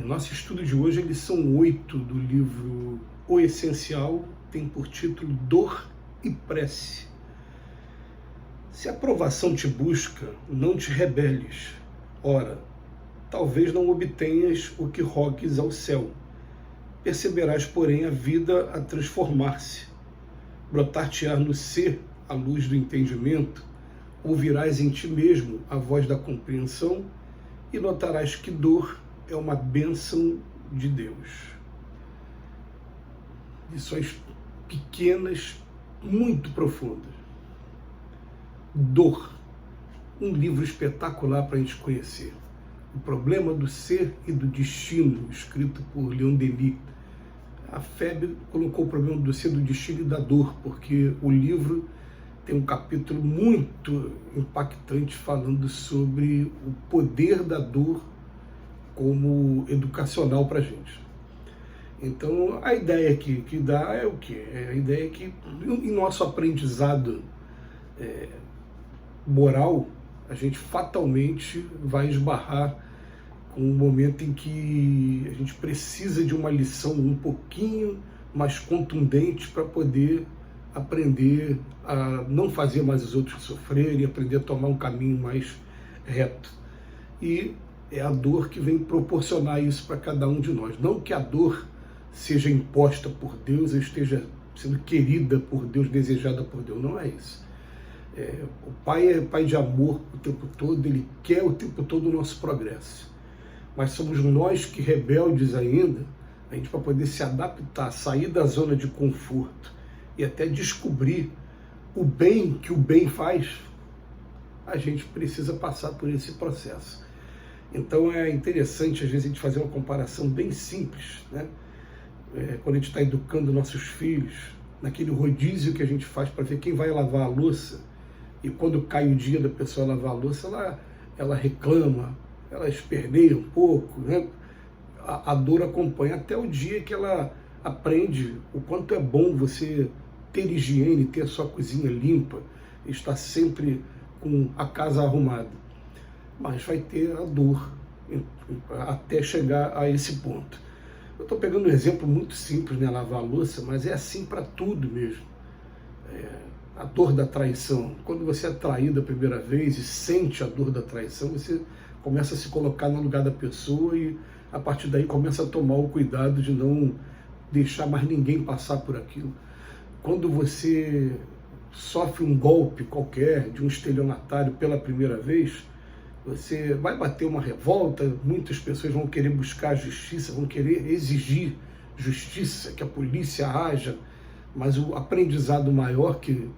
Nosso estudo de hoje, eles são 8 do livro O Essencial, tem por título Dor e Prece. Se a aprovação te busca, não te rebeles. Ora, talvez não obtenhas o que rogues ao céu. Perceberás, porém, a vida a transformar-se. Brotar-te-á no ser a luz do entendimento, ouvirás em ti mesmo a voz da compreensão e notarás que dor é uma bênção de Deus. Lições pequenas, muito profundas. Dor, um livro espetacular para a gente conhecer. O Problema do Ser e do Destino, escrito por Leon Denis. A FEB colocou o problema do ser, do destino e da dor, porque o livro tem um capítulo muito impactante falando sobre o poder da dor como educacional para a gente. Então, a ideia que dá é o quê? A ideia é que em nosso aprendizado moral, a gente fatalmente vai esbarrar com um momento em que a gente precisa de uma lição um pouquinho mais contundente para poder aprender a não fazer mais os outros sofrerem, aprender a tomar um caminho mais reto. E é a dor que vem proporcionar isso para cada um de nós. Não que a dor seja imposta por Deus, ou esteja sendo querida por Deus, desejada por Deus. Não é isso. O Pai é Pai de amor o tempo todo, Ele quer o tempo todo o nosso progresso. Mas somos nós que, rebeldes ainda, a gente, para poder se adaptar, sair da zona de conforto e até descobrir o bem que o bem faz, a gente precisa passar por esse processo. Então é interessante, às vezes, a gente fazer uma comparação bem simples, né? Quando a gente está educando nossos filhos, naquele rodízio que a gente faz para ver quem vai lavar a louça, e quando cai o dia da pessoa lavar a louça, ela reclama, ela esperneia um pouco, né? A dor acompanha até o dia que ela aprende o quanto é bom você ter higiene, ter a sua cozinha limpa, estar sempre com a casa arrumada. Mas vai ter a dor até chegar a esse ponto. Eu estou pegando um exemplo muito simples, né, lavar a louça, mas é assim para tudo mesmo. A dor da traição. Quando você é traído a primeira vez e sente a dor da traição, você começa a se colocar no lugar da pessoa e a partir daí começa a tomar o cuidado de não deixar mais ninguém passar por aquilo. Quando você sofre um golpe qualquer de um estelionatário pela primeira vez, você vai bater uma revolta, muitas pessoas vão querer buscar justiça, vão querer exigir justiça, que a polícia haja, mas o aprendizado maior que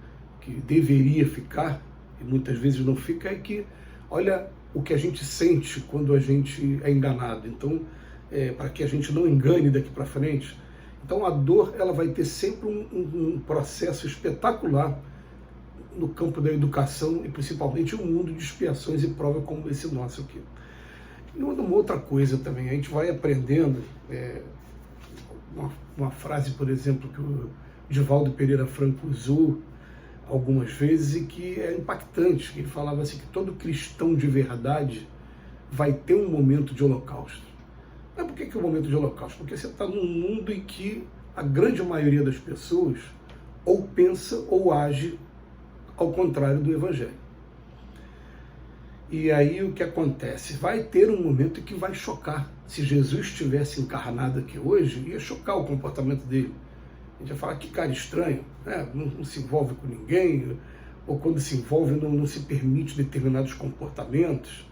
deveria ficar, e muitas vezes não fica, é que, olha o que a gente sente quando a gente é enganado. Então, para que a gente não engane daqui para frente. Então, a dor, ela vai ter sempre um processo espetacular no campo da educação e principalmente um mundo de expiações e provas como esse nosso aqui. E uma outra coisa também, a gente vai aprendendo, uma frase, por exemplo, que o Divaldo Pereira Franco usou algumas vezes e que é impactante. Ele falava assim que todo cristão de verdade vai ter um momento de holocausto. Mas por que é o momento de holocausto? Porque você está num mundo em que a grande maioria das pessoas ou pensa ou age ao contrário do Evangelho. E aí o que acontece? Vai ter um momento que vai chocar. Se Jesus estivesse encarnado aqui hoje, ia chocar o comportamento dele. A gente vai falar que cara estranho, né? Não se envolve com ninguém, ou quando se envolve não se permite determinados comportamentos,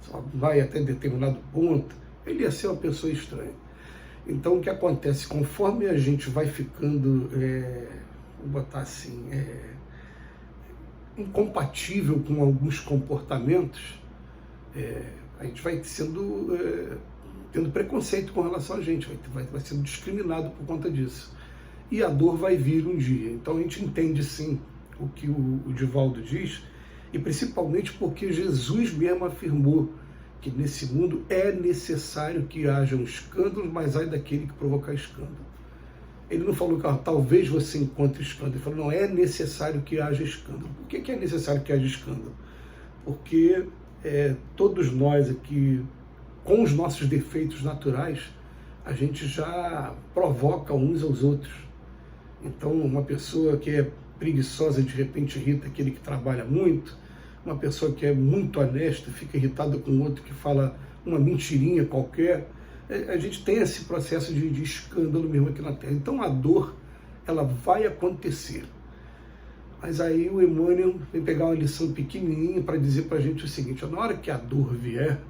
só vai até determinado ponto. Ele ia ser uma pessoa estranha. Então o que acontece? Conforme a gente vai ficando, vou botar assim, incompatível com alguns comportamentos, a gente vai tendo preconceito com relação a gente, vai sendo discriminado por conta disso. E a dor vai vir um dia. Então a gente entende sim o que o Divaldo diz, e principalmente porque Jesus mesmo afirmou que nesse mundo é necessário que haja um escândalo, mas ai daquele que provocar escândalo. Ele não falou que talvez você encontre escândalo, ele falou, não, é necessário que haja escândalo. Por que é necessário que haja escândalo? Porque todos nós aqui com os nossos defeitos naturais, a gente já provoca uns aos outros. Então, uma pessoa que é preguiçosa, de repente irrita aquele que trabalha muito. Uma pessoa que é muito honesta fica irritada com outro que fala uma mentirinha qualquer. A gente tem esse processo de escândalo mesmo aqui na Terra. Então, a dor, ela vai acontecer. Mas aí o Emmanuel vem pegar uma lição pequenininha para dizer para a gente o seguinte: na hora que a dor vier,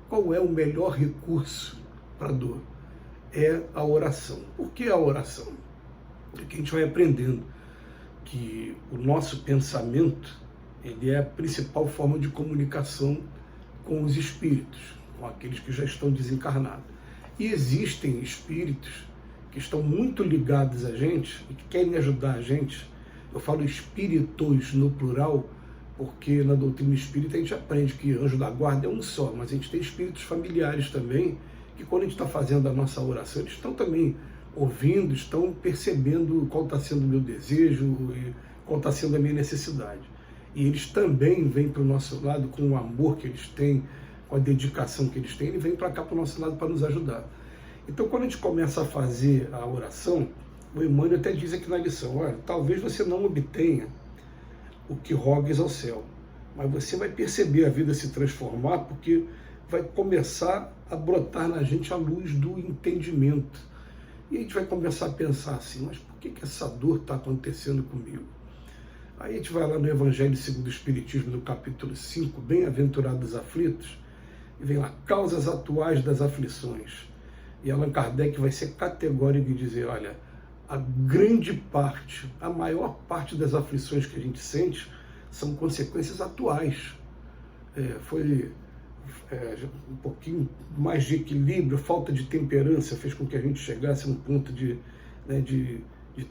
qual é o melhor recurso para a dor? É a oração. Por que a oração? Porque a gente vai aprendendo que o nosso pensamento, ele é a principal forma de comunicação com os espíritos, com aqueles que já estão desencarnados. E existem espíritos que estão muito ligados a gente e que querem ajudar a gente. Eu falo espíritos no plural, porque na doutrina espírita a gente aprende que anjo da guarda é um só, mas a gente tem espíritos familiares também, que quando a gente está fazendo a nossa oração, eles estão também ouvindo, estão percebendo qual está sendo o meu desejo e qual está sendo a minha necessidade. E eles também vêm para o nosso lado com o amor que eles têm, com a dedicação que eles têm, eles vêm para cá, para o nosso lado, para nos ajudar. Então, quando a gente começa a fazer a oração, o Emmanuel até diz aqui na lição: olha, talvez você não obtenha o que rogues ao céu, mas você vai perceber a vida se transformar, porque vai começar a brotar na gente a luz do entendimento. E a gente vai começar a pensar assim: mas por que essa dor está acontecendo comigo? Aí a gente vai lá no Evangelho segundo o Espiritismo, no capítulo 5, Bem-aventurados aflitos, e vem lá, causas atuais das aflições. E Allan Kardec vai ser categórico em dizer: olha, a grande parte, a maior parte das aflições que a gente sente são consequências atuais. Um pouquinho mais de equilíbrio, falta de temperança fez com que a gente chegasse a um ponto de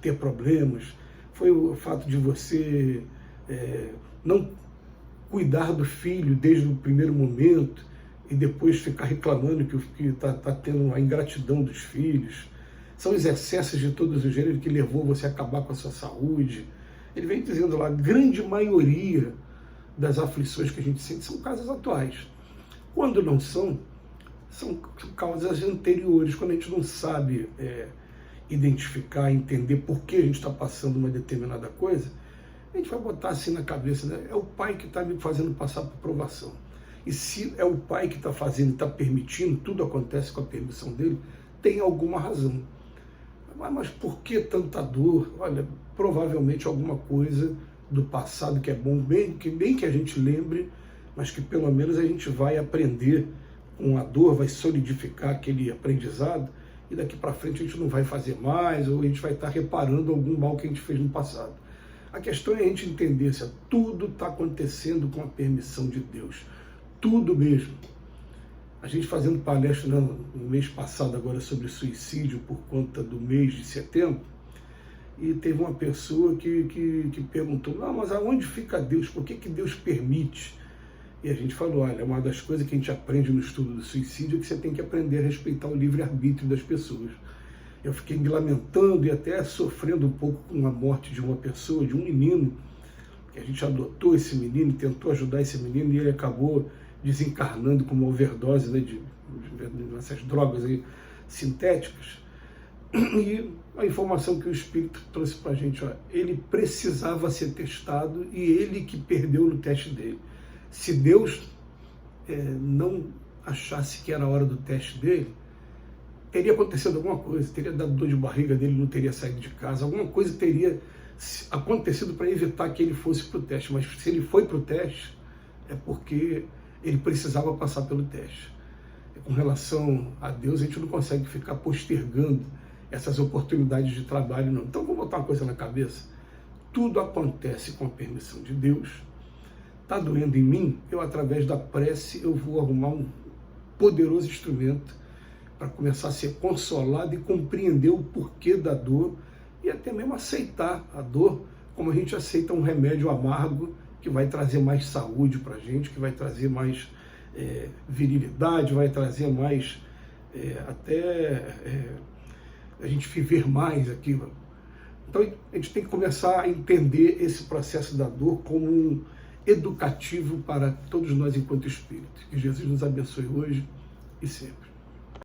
ter problemas. Foi o fato de você não cuidar do filho desde o primeiro momento e depois ficar reclamando que está tendo a ingratidão dos filhos. São os excessos de todos os gêneros que levou você a acabar com a sua saúde. Ele vem dizendo lá: a grande maioria das aflições que a gente sente são causas atuais. Quando não são causas anteriores. Quando a gente não sabe identificar, entender por que a gente está passando uma determinada coisa, a gente vai botar assim na cabeça, né? É o pai que está me fazendo passar por provação. E se é o pai que está fazendo, está permitindo, tudo acontece com a permissão dele, tem alguma razão. Mas por que tanta dor? Olha, provavelmente alguma coisa do passado que é bom, bem que a gente lembre, mas que pelo menos a gente vai aprender com a dor, vai solidificar aquele aprendizado, e daqui para frente a gente não vai fazer mais, ou a gente vai estar reparando algum mal que a gente fez no passado. A questão é a gente entender se tudo está acontecendo com a permissão de Deus. Tudo mesmo. A gente fazendo palestra no mês passado agora sobre suicídio por conta do mês de setembro, e teve uma pessoa que perguntou: não, mas aonde fica Deus? Por que Deus permite? E a gente falou: olha, uma das coisas que a gente aprende no estudo do suicídio é que você tem que aprender a respeitar o livre-arbítrio das pessoas. Eu fiquei me lamentando e até sofrendo um pouco com a morte de uma pessoa, de um menino, que a gente adotou esse menino, tentou ajudar esse menino, e ele acabou desencarnando com uma overdose, né, dessas drogas aí, sintéticas. E a informação que o Espírito trouxe para a gente: ó, ele precisava ser testado e ele que perdeu no teste dele. Se Deus não achasse que era a hora do teste dele, teria acontecido alguma coisa, teria dado dor de barriga dele, não teria saído de casa, alguma coisa teria acontecido para evitar que ele fosse para o teste. Mas se ele foi para o teste, é porque ele precisava passar pelo teste. Com relação a Deus, a gente não consegue ficar postergando essas oportunidades de trabalho, não. Então, vou botar uma coisa na cabeça: tudo acontece com a permissão de Deus. Está doendo em mim? Eu, através da prece, eu vou arrumar um poderoso instrumento para começar a ser consolado e compreender o porquê da dor, e até mesmo aceitar a dor como a gente aceita um remédio amargo que vai trazer mais saúde para a gente, que vai trazer mais virilidade, vai trazer mais a gente viver mais aquilo. Então a gente tem que começar a entender esse processo da dor como um educativo para todos nós enquanto espíritos. Que Jesus nos abençoe hoje, e sempre.